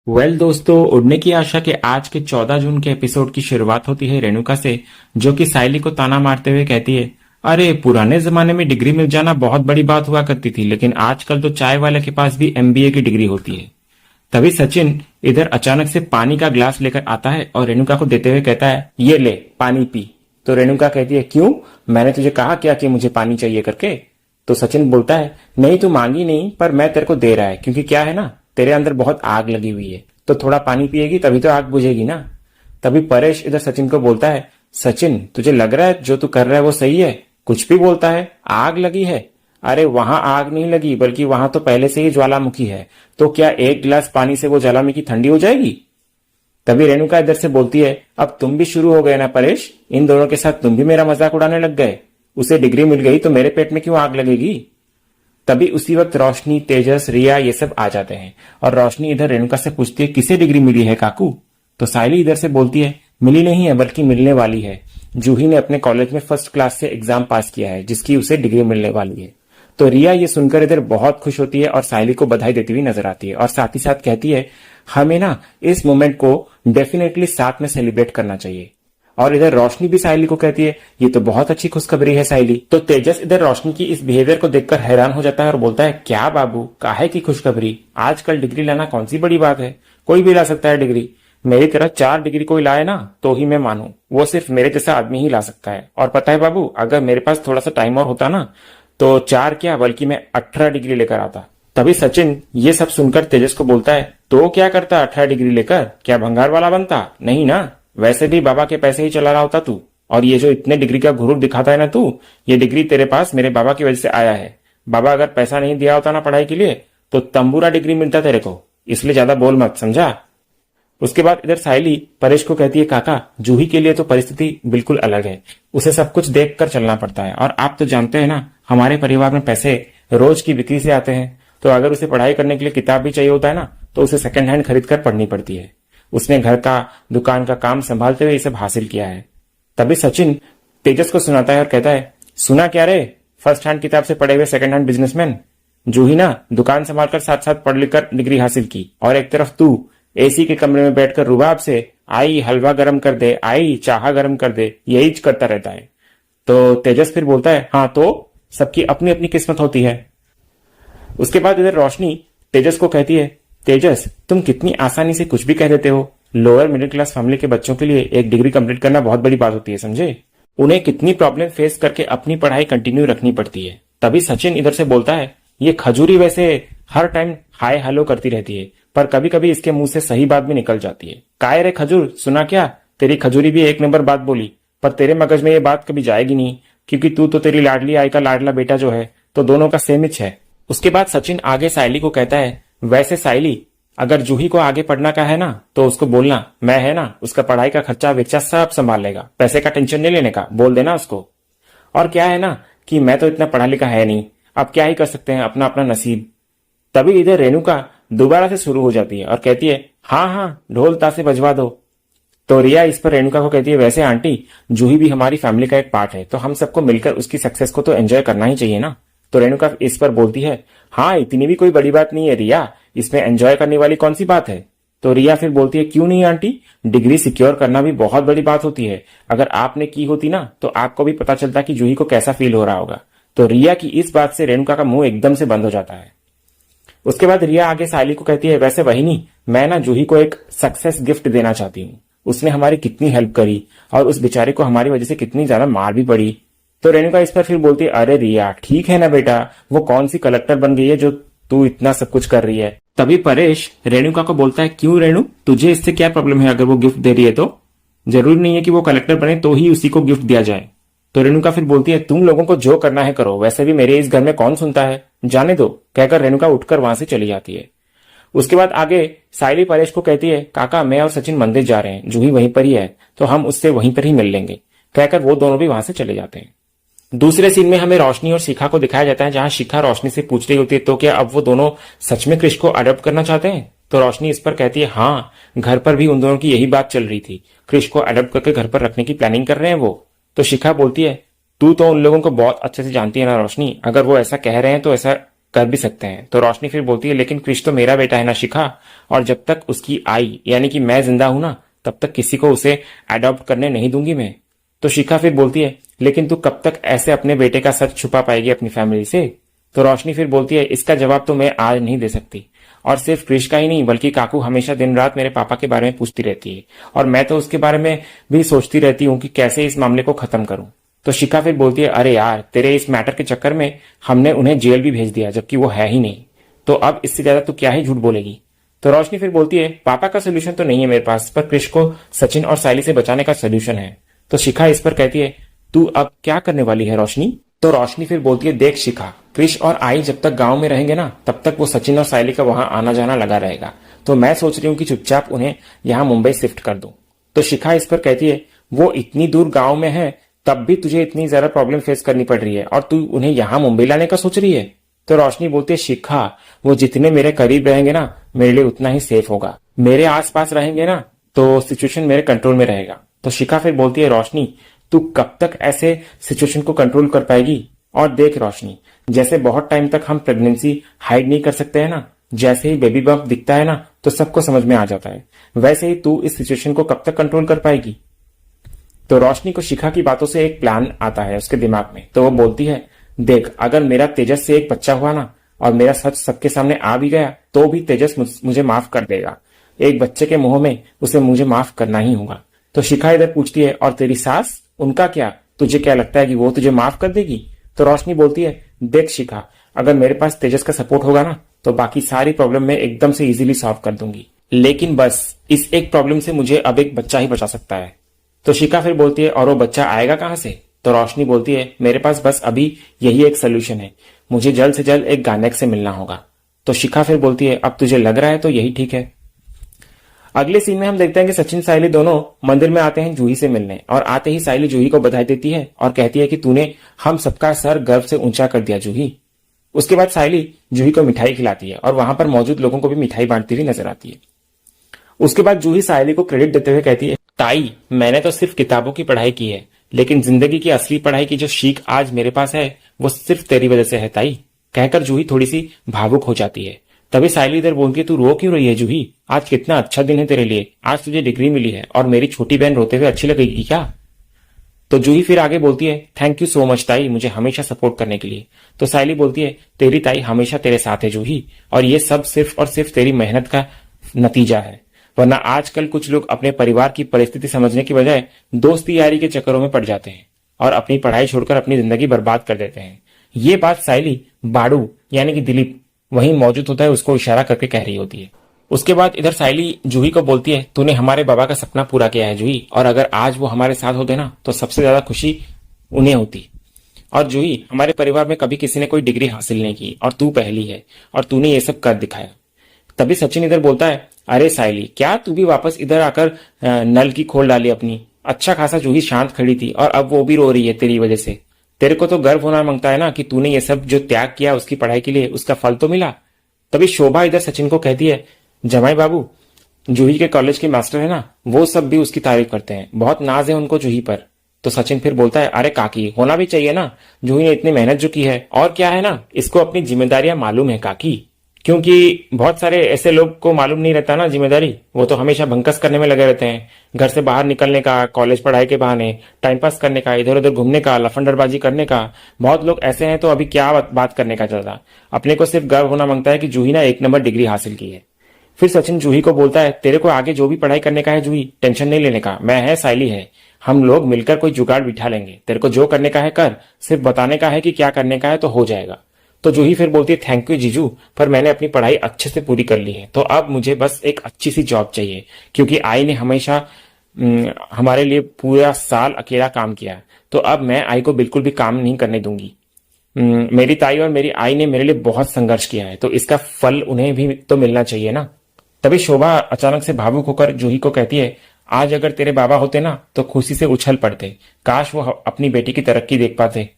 दोस्तों, उड़ने की आशा के आज के 14 जून के एपिसोड की शुरुआत होती है रेणुका से, जो कि साइली को ताना मारते हुए कहती है, अरे पुराने जमाने में डिग्री मिल जाना बहुत बड़ी बात हुआ करती थी, लेकिन आजकल तो चाय वाले के पास भी एमबीए की डिग्री होती है। तभी सचिन इधर अचानक से पानी का ग्लास लेकर आता है और रेणुका को देते हुए कहता है, ये ले पानी पी। तो रेणुका कहती है, क्यों? मैंने तुझे कहा क्या कि मुझे पानी चाहिए करके? तो सचिन बोलता है, नहीं तू मांगी नहीं, पर मैं तेरे को दे रहा है क्योंकि क्या है ना, तेरे अंदर बहुत आग लगी हुई है, तो थोड़ा पानी पिएगी तभी तो आग बुझेगी ना। तभी परेश इधर सचिन को बोलता है, सचिन तुझे लग रहा है जो तू कर रहा है वो सही है? कुछ भी बोलता है, आग लगी है। अरे वहां आग नहीं लगी, बल्कि वहां तो पहले से ही ज्वालामुखी है, तो क्या एक गिलास पानी से वो ज्वालामुखी ठंडी हो जाएगी? तभी रेणुका इधर से बोलती है, अब तुम भी शुरू हो गए ना परेश, इन दोनों के साथ तुम भी मेरा मजाक उड़ाने लग गए। उसे डिग्री मिल गई तो मेरे पेट में क्यों आग लगेगी? तभी उसी वक्त रोशनी, तेजस, रिया ये सब आ जाते हैं और रोशनी इधर रेणुका से पूछती है, किसे डिग्री मिली है काकू? तो साइली इधर से बोलती है, मिली नहीं है बल्कि मिलने वाली है। जूही ने अपने कॉलेज में फर्स्ट क्लास से एग्जाम पास किया है, जिसकी उसे डिग्री मिलने वाली है। तो रिया ये सुनकर इधर बहुत खुश होती है और साइली को बधाई देती हुई नजर आती है और साथ ही साथ कहती है, हमें ना इस मोमेंट को डेफिनेटली साथ में सेलिब्रेट करना चाहिए। और इधर रोशनी भी साइली को कहती है, ये तो बहुत अच्छी खुशखबरी है साइली। तो तेजस इधर रोशनी की इस बिहेवियर को देखकर हैरान हो जाता है और बोलता है, क्या बाबू, काहे की खुशखबरी? आजकल डिग्री लाना कौन सी बड़ी बात है, कोई भी ला सकता है डिग्री। मेरी तरह 4 डिग्री कोई लाए ना तो ही मैं मानू, वो सिर्फ मेरे जैसा आदमी ही ला सकता है। और पता है बाबू, अगर मेरे पास थोड़ा सा टाइम और होता ना तो 4 क्या बल्कि मैं 18 डिग्री लेकर आता। तभी सचिन ये सब सुनकर तेजस को बोलता है, तो क्या करता 18 डिग्री लेकर? क्या भंगार वाला बनता? नहीं ना, वैसे भी बाबा के पैसे ही चला रहा होता तू। और ये जो इतने डिग्री का घुरूर दिखाता है ना तू, ये डिग्री तेरे पास मेरे बाबा की वजह से आया है। बाबा अगर पैसा नहीं दिया होता ना पढ़ाई के लिए तो तंबूरा डिग्री मिलता तेरे को, इसलिए ज्यादा बोल मत, समझा? उसके बाद इधर साइली परेश को कहती है, काका जूही के लिए तो परिस्थिति बिल्कुल अलग है, उसे सब कुछ देख कर चलना पड़ता है। और आप तो जानते हैं ना, हमारे परिवार में पैसे रोज की बिक्री से आते हैं, तो अगर उसे पढ़ाई करने के लिए किताब भी चाहिए होता है ना तो उसे सेकंड हैंड खरीद कर पढ़नी पड़ती है। उसने घर का, दुकान का काम संभालते हुए ये सब हासिल किया है। तभी सचिन तेजस को सुनाता है और कहता है, सुना क्या रे, फर्स्ट हैंड किताब से पढ़े हुए सेकंड हैंड बिजनेसमैन? जूही ना दुकान संभालकर साथ साथ पढ़ लिखकर डिग्री हासिल की, और एक तरफ तू एसी के कमरे में बैठकर रुबाब से आई हलवा गरम कर दे, आई चाह गरम कर दे, यही करता रहता है। तो तेजस फिर बोलता है, हाँ तो सबकी अपनी अपनी किस्मत होती है। उसके बाद इधर रोशनी तेजस को कहती है, तेजस तुम कितनी आसानी से कुछ भी कह देते हो। लोअर मिडिल क्लास फैमिली के बच्चों के लिए एक डिग्री कंप्लीट करना बहुत बड़ी बात होती है, समझे? उन्हें कितनी प्रॉब्लम फेस करके अपनी पढ़ाई कंटिन्यू रखनी पड़ती है। तभी सचिन इधर से बोलता है, ये खजूरी वैसे हर टाइम हाय हेलो करती रहती है, पर कभी कभी इसके मुंह से सही बात भी निकल जाती है। काय रे खजूर, सुना क्या? तेरी खजूरी भी एक नंबर बात बोली, पर तेरे मगज में ये बात कभी जाएगी नहीं, क्योंकि तू तो तेरी लाडली आई का लाडला बेटा जो है, तो दोनों का सेमिच है। उसके बाद सचिन आगे साइली को कहता है, वैसे साइली, अगर जूही को आगे पढ़ना का है ना तो उसको बोलना, मैं है ना, उसका पढ़ाई का खर्चा वेचा सब संभाल लेगा, पैसे का टेंशन नहीं लेने का, बोल देना उसको। और क्या है ना कि मैं तो इतना पढ़ा लिखा है नहीं, अब क्या ही कर सकते हैं, अपना अपना नसीब। तभी इधर रेणुका दोबारा से शुरू हो जाती है और कहती है, हाँ हाँ ढोल तासे बजवा दो। तो रिया इस पर रेणुका को कहती है, वैसे आंटी जूही भी हमारी फैमिली का एक पार्ट है, तो हम सबको मिलकर उसकी सक्सेस को तो एंजॉय करना ही चाहिए ना। तो रेणुका इस पर बोलती है, हाँ इतनी भी कोई बड़ी बात नहीं है रिया, इसमें एंजॉय करने वाली कौन सी बात है? तो रिया फिर बोलती है, क्यों नहीं आंटी, डिग्री सिक्योर करना भी बहुत बड़ी बात होती है, अगर आपने की होती ना तो आपको भी पता चलता कि जूही को कैसा फील हो रहा होगा। तो रिया की इस बात से रेणुका का मुंह एकदम से बंद हो जाता है। उसके बाद रिया आगे साइली को कहती है, वैसे वही नहीं, मैं ना जूही को एक सक्सेस गिफ्ट देना चाहती हूँ, उसने हमारी कितनी हेल्प करी और उस बेचारे को हमारी वजह से कितनी ज्यादा मार भी पड़ी। तो रेणुका इस पर फिर बोलती है, अरे रिया ठीक है ना बेटा, वो कौन सी कलेक्टर बन गई है जो तू इतना सब कुछ कर रही है? तभी परेश रेणुका को बोलता है, क्यों रेणु, तुझे इससे क्या प्रॉब्लम है? अगर वो गिफ्ट दे रही है तो जरूरी नहीं है कि वो कलेक्टर बने तो ही उसी को गिफ्ट दिया जाए। तो रेणुका फिर बोलती है, तुम लोगों को जो करना है करो, वैसे भी मेरे इस घर में कौन सुनता है, जाने दो, कहकर रेणुका उठकर वहां से चली जाती है। उसके बाद आगे साइली परेश को कहती है, काका मैं और सचिन मंदिर जा रहे हैं, जूही वहीं पर ही है, तो हम उससे वहीं पर ही मिल लेंगे, कहकर वो दोनों भी वहां से चले जाते हैं। दूसरे सीन में हमें रोशनी और शिखा को दिखाया जाता है, जहां शिखा रोशनी से पूछ रही होती है, तो क्या अब वो दोनों सच में क्रिश को अडॉप्ट करना चाहते हैं? तो रोशनी इस पर कहती है, हाँ घर पर भी उन दोनों की यही बात चल रही थी, क्रिश को अडॉप्ट करके घर पर रखने की प्लानिंग कर रहे हैं वो। तो शिखा बोलती है, तू तो उन लोगों को बहुत अच्छे से जानती है ना रोशनी, अगर वो ऐसा कह रहे हैं तो ऐसा कर भी सकते हैं। तो रोशनी फिर बोलती है लेकिन क्रिश तो मेरा बेटा है ना शिखा, और जब तक उसकी आई यानी कि मैं जिंदा हूं ना तब तक किसी को उसे अडॉप्ट करने नहीं दूंगी मैं। तो शिखा फिर बोलती है लेकिन तू कब तक ऐसे अपने बेटे का सच छुपा पाएगी अपनी फैमिली से। तो रोशनी फिर बोलती है इसका जवाब तो मैं आज नहीं दे सकती, और सिर्फ क्रिश का ही नहीं बल्कि काकू हमेशा दिन रात मेरे पापा के बारे में पूछती रहती है, और मैं तो उसके बारे में भी सोचती रहती हूँ कि कैसे इस मामले को खत्म करूं। तो शिखा फिर बोलती है अरे यार तेरे इस मैटर के चक्कर में हमने उन्हें जेल भी भेज दिया जबकि वो है ही नहीं, तो अब इससे ज्यादा तू क्या ही झूठ बोलेगी। तो रोशनी फिर बोलती है पापा का सोल्यूशन तो नहीं है मेरे पास, पर क्रिश को सचिन और साइली से बचाने का सोल्यूशन है। तो शिखा इस पर कहती है तू अब क्या करने वाली है रोशनी। तो रोशनी फिर बोलती है देख शिखा, क्रिश और आई जब तक गांव में रहेंगे ना तब तक वो सचिन और साइली का वहां आना जाना लगा रहेगा, तो मैं सोच रही हूँ कि चुपचाप उन्हें यहाँ मुंबई शिफ्ट कर दूं। तो शिखा इस पर कहती है वो इतनी दूर गांव में है तब भी तुझे इतनी ज्यादा प्रॉब्लम फेस करनी पड़ रही है और तू उन्हें यहाँ मुंबई लाने का सोच रही है। तो रोशनी बोलती है शिखा वो जितने मेरे करीब रहेंगे ना मेरे लिए उतना ही सेफ होगा, मेरे आसपास रहेंगे ना तो सिचुएशन मेरे कंट्रोल में रहेगा। तो शिखा फिर बोलती है रोशनी तू कब तक ऐसे सिचुएशन को कंट्रोल कर पाएगी, और देख रोशनी जैसे बहुत टाइम तक हम प्रेगनेंसी हाइड नहीं कर सकते हैं ना, जैसे ही बेबी बम्प दिखता है ना तो सबको समझ में आ जाता है, वैसे ही तू इस सिचुएशन को कब तक कंट्रोल कर पाएगी। तो रोशनी को शिखा की बातों से एक प्लान आता है उसके दिमाग में, तो वो बोलती है देख अगर मेरा तेजस से एक बच्चा हुआ ना और मेरा सच सबके सामने आ भी गया तो भी तेजस मुझे माफ कर देगा, एक बच्चे के मुंह में उसे मुझे माफ करना ही होगा। तो शिखा इधर पूछती है और तेरी सास, उनका क्या, तुझे क्या लगता है कि वो तुझे माफ कर देगी। तो रोशनी बोलती है देख शिखा अगर मेरे पास तेजस का सपोर्ट होगा ना तो बाकी सारी प्रॉब्लम मैं एकदम से इजीली सॉल्व कर दूंगी, लेकिन बस इस एक प्रॉब्लम से मुझे अब एक बच्चा ही बचा सकता है। तो शिखा फिर बोलती है और वो बच्चा आएगा कहां से। तो रोशनी बोलती है मेरे पास बस अभी यही एक सोल्यूशन है, मुझे जल्द से जल्द एक गायक से मिलना होगा। तो शिखा फिर बोलती है अब तुझे लग रहा है तो यही ठीक है। अगले सीन में हम देखते हैं कि सचिन साइली दोनों मंदिर में आते हैं जूही से मिलने, और आते ही साइली जूही को बधाई देती है और कहती है कि तूने हम सबका सर गर्व से ऊंचा कर दिया जूही। उसके बाद साइली जूही को मिठाई खिलाती है और वहां पर मौजूद लोगों को भी मिठाई बांटती हुई नजर आती है। उसके बाद जूही साइली को क्रेडिट देते हुए कहती है ताई मैंने तो सिर्फ किताबों की पढ़ाई की है, लेकिन जिंदगी की असली पढ़ाई की जो सीख आज मेरे पास है वो सिर्फ तेरी वजह से है ताई। कहकर जूही थोड़ी सी भावुक हो जाती है। तभी साइली इधर बोलती है तू रो क्यों रही है जूही, आज कितना अच्छा दिन है तेरे लिए, आज तुझे डिग्री मिली है और मेरी छोटी बहन रोते हुए अच्छी लगेगी क्या। तो जूही फिर आगे बोलती है थैंक यू सो मच ताई मुझे हमेशा सपोर्ट करने के लिए। तो साइली बोलती है तेरी ताई हमेशा तेरे साथ है जूही, और ये सब सिर्फ और सिर्फ तेरी मेहनत का नतीजा है, वरना आजकल कुछ लोग अपने परिवार की परिस्थिति समझने की बजाय दोस्ती यारी के चक्करों में पड़ जाते हैं और अपनी पढ़ाई छोड़कर अपनी जिंदगी बर्बाद कर देते हैं। ये बात साइली बाड़ू यानी कि दिलीप वहीं मौजूद होता है उसको इशारा करके कह रही होती है। उसके बाद इधर साइली जूही को बोलती है तूने हमारे बाबा का सपना पूरा किया है जूही, और अगर आज वो हमारे साथ होते ना तो सबसे ज्यादा खुशी उन्हें होती। और जूही हमारे परिवार में कभी किसी ने कोई डिग्री हासिल नहीं की और तू पहली है और तूने ये सब कर दिखाया। तभी सचिन इधर बोलता है अरे साइली क्या तू भी वापस इधर आकर नल की खोल डाली अपनी। अच्छा खासा जूही शांत खड़ी थी और अब वो भी रो रही है तेरी वजह से। तेरे को तो गर्व होना मांगता है ना कि तूने ये सब जो त्याग किया उसकी पढ़ाई के लिए उसका फल तो मिला। तभी शोभा इधर सचिन को कहती है जमाई बाबू जूही के कॉलेज के मास्टर है ना वो सब भी उसकी तारीफ करते हैं, बहुत नाज है उनको जूही पर। तो सचिन फिर बोलता है अरे काकी होना भी चाहिए ना, जूही ने इतनी मेहनत जो की है और क्या है ना इसको अपनी जिम्मेदारियां मालूम है काकी, क्योंकि बहुत सारे ऐसे लोग को मालूम नहीं रहता ना जिम्मेदारी, वो तो हमेशा भंकस करने में लगे रहते हैं, घर से बाहर निकलने का, कॉलेज पढ़ाई के बहाने टाइम पास करने का, इधर उधर घूमने का, लफंडरबाजी करने का। बहुत लोग ऐसे हैं तो अभी क्या बात करने का चलता, अपने को सिर्फ गर्व होना मांगता है कि जूही ना 1 नंबर डिग्री हासिल की है। फिर सचिन जूही को बोलता है तेरे को आगे जो भी पढ़ाई करने का है जूही टेंशन नहीं लेने का, मैं है साइली है, हम लोग मिलकर कोई जुगाड़ बिठा लेंगे, तेरे को जो करने का है कर, सिर्फ बताने का है कि क्या करने का है तो हो जाएगा। तो जूही फिर बोलती है थैंक यू जीजू, पर मैंने अपनी पढ़ाई अच्छे से पूरी कर ली है, तो अब मुझे बस एक अच्छी सी जॉब चाहिए, क्योंकि आई ने हमेशा हमारे लिए पूरा साल अकेला काम किया, तो अब मैं आई को बिल्कुल भी काम नहीं करने दूंगी। मेरी ताई और मेरी आई ने मेरे लिए बहुत संघर्ष किया है, तो इसका फल उन्हें भी तो मिलना चाहिए ना। तभी शोभा अचानक से भावुक होकर जूही को कहती है आज अगर तेरे बाबा होते ना तो खुशी से उछल पड़ते, काश वो अपनी बेटी की तरक्की देख पाते।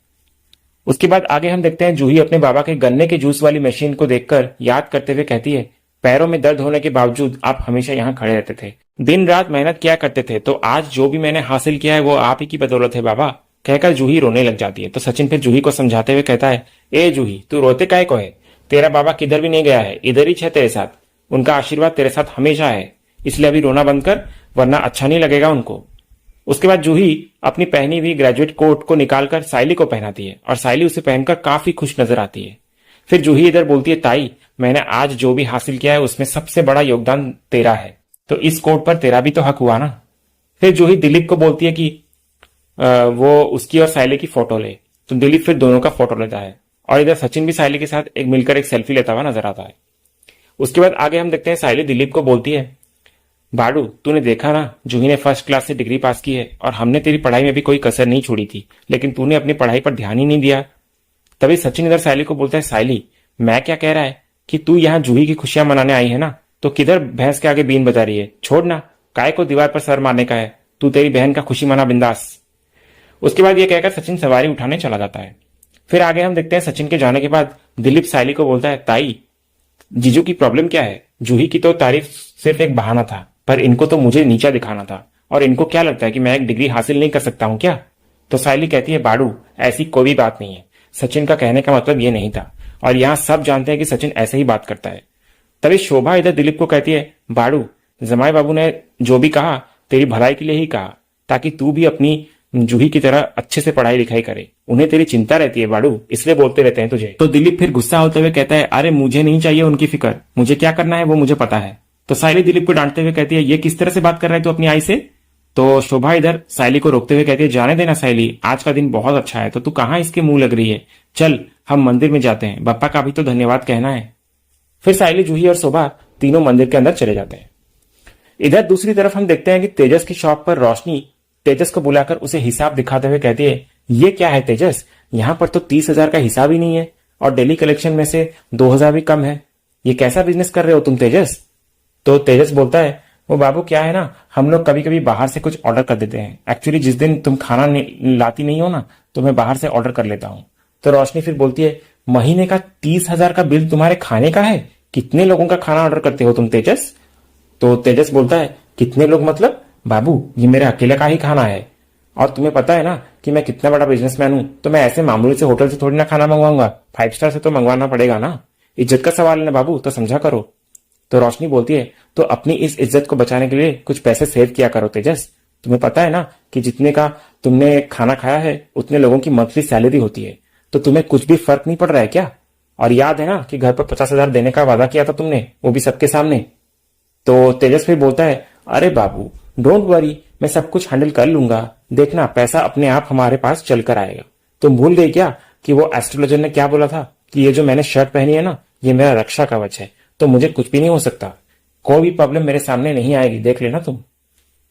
उसके बाद आगे हम देखते हैं जूही अपने बाबा के गन्ने के जूस वाली मशीन को देखकर याद करते हुए कहती है पैरों में दर्द होने के बावजूद आप हमेशा यहाँ खड़े रहते थे, दिन रात मेहनत किया करते थे, तो आज जो भी मैंने हासिल किया है वो आप ही की बदौलत है बाबा। कहकर जूही रोने लग जाती है। तो सचिन फिर जूही को समझाते हुए कहता है ए जूही तू रोते काहे को है, तेरा बाबा किधर भी नहीं गया है, इधर ही है तेरे साथ। उनका आशीर्वाद तेरे साथ हमेशा है, इसलिए अभी रोना बंद कर, वरना अच्छा नहीं लगेगा उनको। उसके बाद जूही अपनी पहनी हुई ग्रेजुएट कोट को निकालकर साइली को पहनाती है और साइली उसे पहनकर काफी खुश नजर आती है। फिर जूही इधर बोलती है, ताई मैंने आज जो भी हासिल किया है उसमें सबसे बड़ा योगदान तेरा है, तो इस कोट पर तेरा भी तो हक हुआ ना। फिर जूही दिलीप को बोलती है कि वो उसकी और साइली की फोटो ले, तो दिलीप फिर दोनों का फोटो लेता है और इधर सचिन भी साइली के साथ एक मिलकर एक सेल्फी लेता हुआ नजर आता है। उसके बाद आगे हम देखते हैं साइली दिलीप को बोलती है, बाड़ू तूने देखा ना, जूही ने फर्स्ट क्लास से डिग्री पास की है और हमने तेरी पढ़ाई में भी कोई कसर नहीं छोड़ी थी, लेकिन तूने अपनी पढ़ाई पर ध्यान ही नहीं दिया। तभी सचिन इधर साइली को बोलता है, साइली मैं क्या कह रहा है कि तू यहाँ जूही की खुशियां मनाने आई है ना, तो किधर भैंस के आगे बीन बजा रही है, छोड़ ना, काय को दीवार पर सर मारने का है, तू तेरी बहन का खुशी मना बिंदास। उसके बाद ये कहकर सचिन सवारी उठाने चला जाता है। फिर आगे हम देखते हैं सचिन के जाने के बाद दिलीप साइली को बोलता है, ताई जीजू की प्रॉब्लम क्या है, जूही की तो तारीफ सिर्फ एक बहाना था, पर इनको तो मुझे नीचा दिखाना था, और इनको क्या लगता है कि मैं एक डिग्री हासिल नहीं कर सकता हूं क्या। तो साइली कहती है, बाड़ू ऐसी कोई भी बात नहीं है, सचिन का कहने का मतलब ये नहीं था, और यहाँ सब जानते हैं कि सचिन ऐसे ही बात करता है। तभी शोभा इधर दिलीप को कहती है, बाड़ू जमाई बाबू ने जो भी कहा तेरी भलाई के लिए ही कहा, ताकि तू भी अपनी जूही की तरह अच्छे से पढ़ाई लिखाई करे, उन्हें तेरी चिंता रहती है बाड़ू, इसलिए बोलते रहते हैं तुझे। तो दिलीप फिर गुस्सा होते हुए कहता है, अरे मुझे नहीं चाहिए उनकी फिक्र, मुझे क्या करना है वो मुझे पता है। तो साइली दिलीप को डांटते हुए कहती है, ये किस तरह से बात कर रहा है तू अपनी आई से। तो शोभा इधर साइली को रोकते हुए कहती है, जाने देना साइली, आज का दिन बहुत अच्छा है, तो तू कहाँ इसके मुंह लग रही है, चल हम मंदिर में जाते हैं, बप्पा का भी तो धन्यवाद कहना है। फिर साइली, जूही और शोभा तीनों मंदिर के अंदर चले जाते हैं। इधर दूसरी तरफ हम देखते हैं कि तेजस की शॉप पर रोशनी तेजस को बुलाकर उसे हिसाब दिखाते हुए कहती है, ये क्या है तेजस, यहाँ पर तो 30,000 का हिसाब ही नहीं है और डेली कलेक्शन में से 2,000 भी कम है, ये कैसा बिजनेस कर रहे हो तुम तेजस। तो तेजस बोलता है, वो बाबू क्या है ना, हम लोग कभी कभी बाहर से कुछ ऑर्डर कर देते हैं, एक्चुअली जिस दिन तुम खाना लाती नहीं हो ना, तो मैं बाहर से ऑर्डर कर लेता हूँ। तो रोशनी फिर बोलती है, महीने का 30,000 का बिल तुम्हारे खाने का है, कितने लोगों का खाना ऑर्डर करते हो तुम तेजस। तो तेजस बोलता है, कितने लोग मतलब बाबू, ये मेरे अकेले का ही खाना है, और तुम्हें पता है ना कि मैं कितना बड़ा बिजनेसमैन हूं, तो मैं ऐसे मामूली से होटल से थोड़ी ना खाना मंगवाऊंगा, 5 स्टार से तो मंगवाना पड़ेगा ना, इज्जत का सवाल है ना बाबू, तो समझा करो। तो रोशनी बोलती है, तो अपनी इस इज्जत को बचाने के लिए कुछ पैसे सेव किया करो तेजस, तुम्हें पता है ना कि जितने का तुमने खाना खाया है उतने लोगों की मंथली सैलरी होती है, तो तुम्हें कुछ भी फर्क नहीं पड़ रहा है क्या। और याद है ना कि घर पर 50,000 देने का वादा किया था तुमने, वो भी सबके सामने। तो तेजस फिर बोलता है, अरे बाबू डोंट वरी, मैं सब कुछ हैंडल कर लूंगा, देखना पैसा अपने आप हमारे पास चल कर आएगा। तुम भूल गई क्या कि वो एस्ट्रोलॉजर ने क्या बोला था कि ये जो मैंने शर्ट पहनी है ना, ये मेरा रक्षा कवच है, तो मुझे कुछ भी नहीं हो सकता, कोई भी प्रॉब्लम मेरे सामने नहीं आएगी, देख लेना तुम।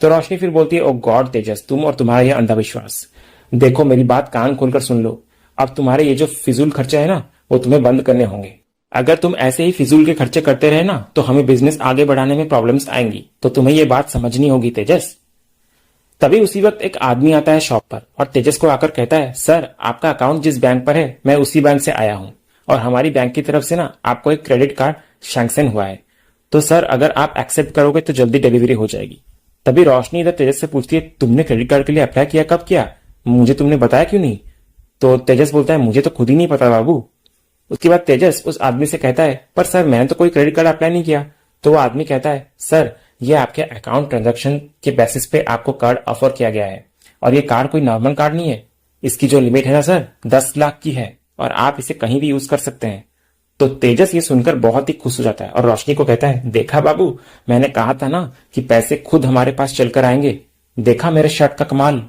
तो रोशनी फिर बोलती है, ओ गॉड तेजस, तुम और तुम्हारा ये अंधविश्वास, देखो मेरी बात कान खोलकर सुन लो, अब तुम्हारे ये जो फिजूल खर्चे है ना, वो तुम्हें बंद करने होंगे। अगर तुम ऐसे ही फिजूल के खर्चे करते रहे ना, तो हमें बिजनेस आगे बढ़ाने में प्रॉब्लम्स आएंगी, तो तुम्हें ये बात समझनी होगी तेजस। तभी उसी वक्त एक आदमी आता है शॉप पर और तेजस को आकर कहता है, सर आपका अकाउंट जिस बैंक पर है मैं उसी बैंक से आया हूं, और हमारी बैंक की तरफ से ना आपको एक क्रेडिट कार्ड सैंक्शन हुआ है, तो सर अगर आप एक्सेप्ट करोगे तो जल्दी डिलीवरी हो जाएगी। तभी रोशनी इधर तेजस से पूछती है, तुमने क्रेडिट कार्ड के लिए अप्लाई किया, कब किया, मुझे तुमने बताया क्यों नहीं। तो तेजस बोलता है, मुझे तो खुद ही नहीं पता बाबू। उसके बाद तेजस उस आदमी से कहता है, पर सर मैंने तो कोई क्रेडिट कार्ड अप्लाई नहीं किया। तो वो आदमी कहता है, सर ये आपके अकाउंट ट्रांजैक्शन के बेसिस पे आपको कार्ड ऑफर किया गया है, और ये कार्ड कोई नॉर्मल कार्ड नहीं है, इसकी जो लिमिट है ना सर 10 लाख की है, और आप इसे कहीं भी यूज कर सकते हैं। तो तेजस ये सुनकर बहुत ही खुश हो जाता है और रोशनी को कहता है, देखा बाबू, मैंने कहा था ना कि पैसे खुद हमारे पास चलकर आएंगे, देखा मेरे शर्ट का कमाल।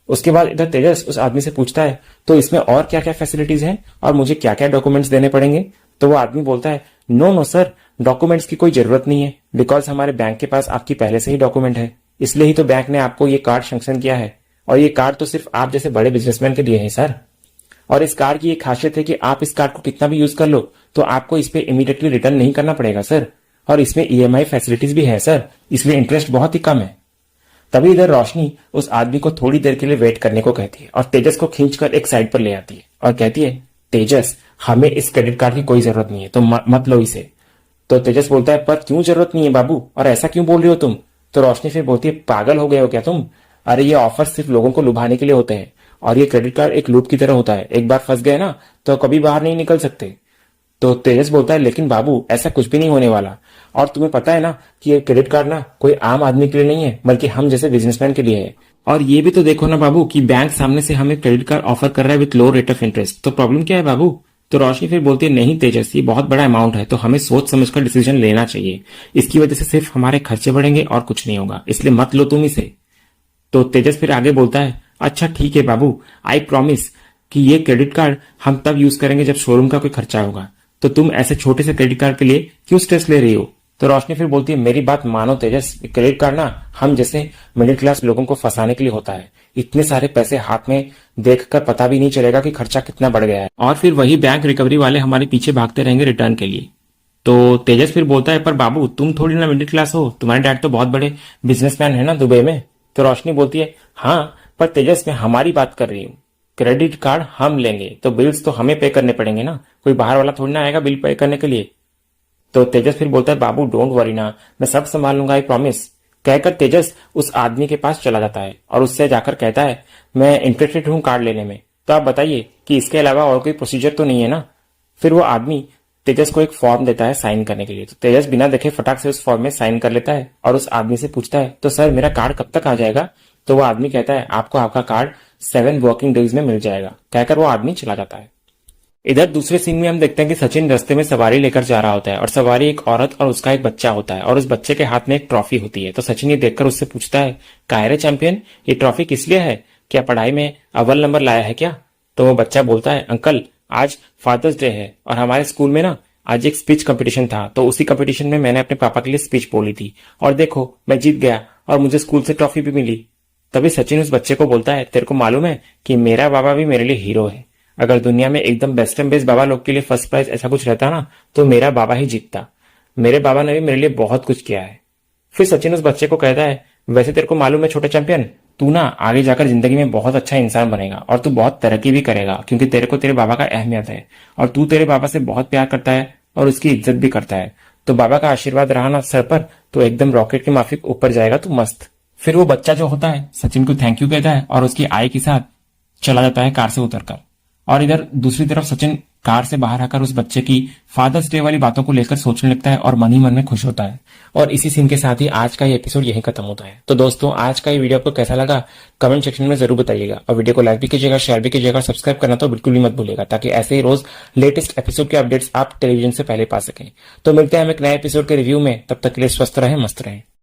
उसके बाद इधर तेजस उस आदमी से पूछता है, तो इसमें और क्या क्या फैसिलिटीज हैं और मुझे क्या क्या डॉक्यूमेंट्स देने पड़ेंगे। तो वो आदमी बोलता है, नो सर, डॉक्यूमेंट्स की कोई जरूरत नहीं है, बिकॉज हमारे बैंक के पास आपकी पहले से ही डॉक्यूमेंट है, इसलिए ही तो बैंक ने आपको ये कार्ड सैंक्शन किया है, और ये कार्ड तो सिर्फ आप जैसे बड़े बिजनेसमैन के लिए है सर। और इस कार्ड की एक खासियत है कि आप इस कार्ड को कितना भी यूज कर लो तो आपको इस पे इमीडिएटली रिटर्न नहीं करना पड़ेगा सर, और इसमें ईएमआई फैसिलिटीज भी है सर, इसलिए इंटरेस्ट बहुत ही कम है। तभी इधर रोशनी उस आदमी को थोड़ी देर के लिए वेट करने को कहती है और तेजस को खींचकर एक साइड पर ले आती है और कहती है, तेजस हमें इस क्रेडिट कार्ड की कोई जरूरत नहीं है, तो मत लो इसे। तो तेजस बोलता है, पर क्यों जरूरत नहीं है बाबू, और ऐसा क्यों बोल रही हो तुम। तो रोशनी फिर बोलती है, पागल हो गए हो क्या तुम, अरे ये ऑफर सिर्फ लोगों को लुभाने के लिए होते हैं, और ये क्रेडिट कार्ड एक लूप की तरह होता है, एक बार फंस गए ना तो कभी बाहर नहीं निकल सकते। तो तेजस बोलता है लेकिन बाबू ऐसा कुछ भी नहीं होने वाला। और तुम्हें पता है ना कि ये क्रेडिट कार्ड ना कोई आम आदमी के लिए नहीं है बल्कि हम जैसे बिजनेसमैन के लिए है। और ये भी तो देखो ना बाबू कि बैंक सामने से हमें क्रेडिट कार्ड ऑफर कर रहा है with low rate of interest, तो प्रॉब्लम क्या है बाबू। तो रोशनी फिर बोलती है नहीं तेजस, ये बहुत बड़ा अमाउंट है तो हमें सोच समझकर डिसीजन लेना चाहिए। इसकी वजह से सिर्फ हमारे खर्चे बढ़ेंगे और कुछ नहीं होगा, इसलिए मत लो तुम इसे। तो तेजस फिर आगे बोलता है अच्छा ठीक है बाबू, आई प्रॉमिस कि ये क्रेडिट कार्ड हम तब यूज करेंगे जब शोरूम का कोई खर्चा होगा। तो तुम ऐसे छोटे से क्रेडिट कार्ड के लिए क्यों स्ट्रेस ले रही हो। तो रोशनी फिर बोलती है मेरी बात मानो तेजस, क्रेडिट कार्ड ना हम जैसे मिडिल क्लास लोगों को फंसाने के लिए होता है। इतने सारे पैसे हाथ में देखकर पता भी नहीं चलेगा कि खर्चा कितना बढ़ गया है, और फिर वही बैंक रिकवरी वाले हमारे पीछे भागते रहेंगे रिटर्न के लिए। तो तेजस फिर बोलता है पर बाबू तुम थोड़ी ना मिडिल क्लास हो, तुम्हारे डैड तो बहुत बड़े बिजनेसमैन है ना दुबई में। तो रोशनी बोलती है हाँ पर तेजस मैं हमारी बात कर रही हूँ, क्रेडिट कार्ड हम लेंगे तो बिल्स तो हमें पे करने पड़ेंगे ना, कोई बाहर वाला थोड़ी ना आएगा बिल पे करने के लिए। तो तेजस फिर बोलता है बाबू डोंट वरी ना, मैं सब संभाल लूंगा आई प्रॉमिस। कहकर तेजस उस आदमी के पास चला जाता है और उससे जाकर कहता है मैं इंटरेस्टेड हूँ कार्ड लेने में, तो आप बताइए कि इसके अलावा और कोई प्रोसीजर तो नहीं है ना। फिर वो आदमी तेजस को एक फॉर्म देता है साइन करने के लिए। तो तेजस बिना देखे फटाक से उस फॉर्म में साइन कर लेता है और उस आदमी से पूछता है तो सर मेरा कार्ड कब तक आ जाएगा। तो वो आदमी कहता है आपको आपका कार्ड 7 वर्किंग डेज में मिल जाएगा। कहकर वो आदमी चला जाता है। इधर दूसरे सीन में हम देखते हैं कि सचिन रास्ते में सवारी लेकर जा रहा होता है और सवारी एक औरत और उसका एक बच्चा होता है और उस बच्चे के हाथ में एक ट्रॉफी होती है। तो सचिन ये देखकर उससे पूछता है कायरे चैंपियन, ये ट्रॉफी किस लिए है, क्या पढ़ाई में अव्वल नंबर लाया है क्या। तो वो बच्चा बोलता है अंकल आज फादर्स डे है और हमारे स्कूल में ना आज एक स्पीच कंपटीशन था, तो उसी कंपटीशन में मैंने अपने पापा के लिए स्पीच बोली थी और देखो मैं जीत गया और मुझे स्कूल से ट्रॉफी भी मिली। तभी सचिन उस बच्चे को बोलता है तेरे को मालूम है कि मेरा बाबा भी मेरे लिए हीरो है। अगर दुनिया में एकदम बेस्ट एंड बेस्ट बाबा लोग के लिए फर्स्ट प्राइज ऐसा कुछ रहता ना तो मेरा बाबा ही जीतता। मेरे बाबा ने भी मेरे लिए बहुत कुछ किया है। फिर सचिन उस बच्चे को कहता है वैसे तेरे को मालूम है छोटे चैंपियन, तू ना आगे जाकर जिंदगी में बहुत अच्छा इंसान बनेगा और तू बहुत तरक्की भी करेगा क्योंकि तेरे को तेरे बाबा का अहमियत है और तू तेरे बाबा से बहुत प्यार करता है और उसकी इज्जत भी करता है। तो बाबा का आशीर्वाद रहा ना सर पर तो एकदम रॉकेट के माफिक ऊपर जाएगा तू मस्त। फिर वो बच्चा जो होता है सचिन को थैंक यू कहता है और उसकी आई के साथ चला जाता है कार से उतरकर। और इधर दूसरी तरफ सचिन कार से बाहर आकर उस बच्चे की फादर्स डे वाली बातों को लेकर सोचने लगता है और मन ही मन में खुश होता है। और इसी सीन के साथ ही आज का ये एपिसोड यहीं खत्म होता है। तो दोस्तों आज का ये वीडियो आपको कैसा लगा कमेंट सेक्शन में जरूर बताइएगा और वीडियो को लाइक भी कीजिएगा, शेयर भी कीजिएगा, सब्सक्राइब करना तो बिल्कुल भी मत भूलिएगा ताकि ऐसे ही रोज लेटेस्ट एपिसोड के अपडेट्स आप टेलीविजन से पहले पा सकें। तो मिलते हैं हम एक नए एपिसोड के रिव्यू में, तब तक के लिए स्वस्थ रहें, मस्त रहें।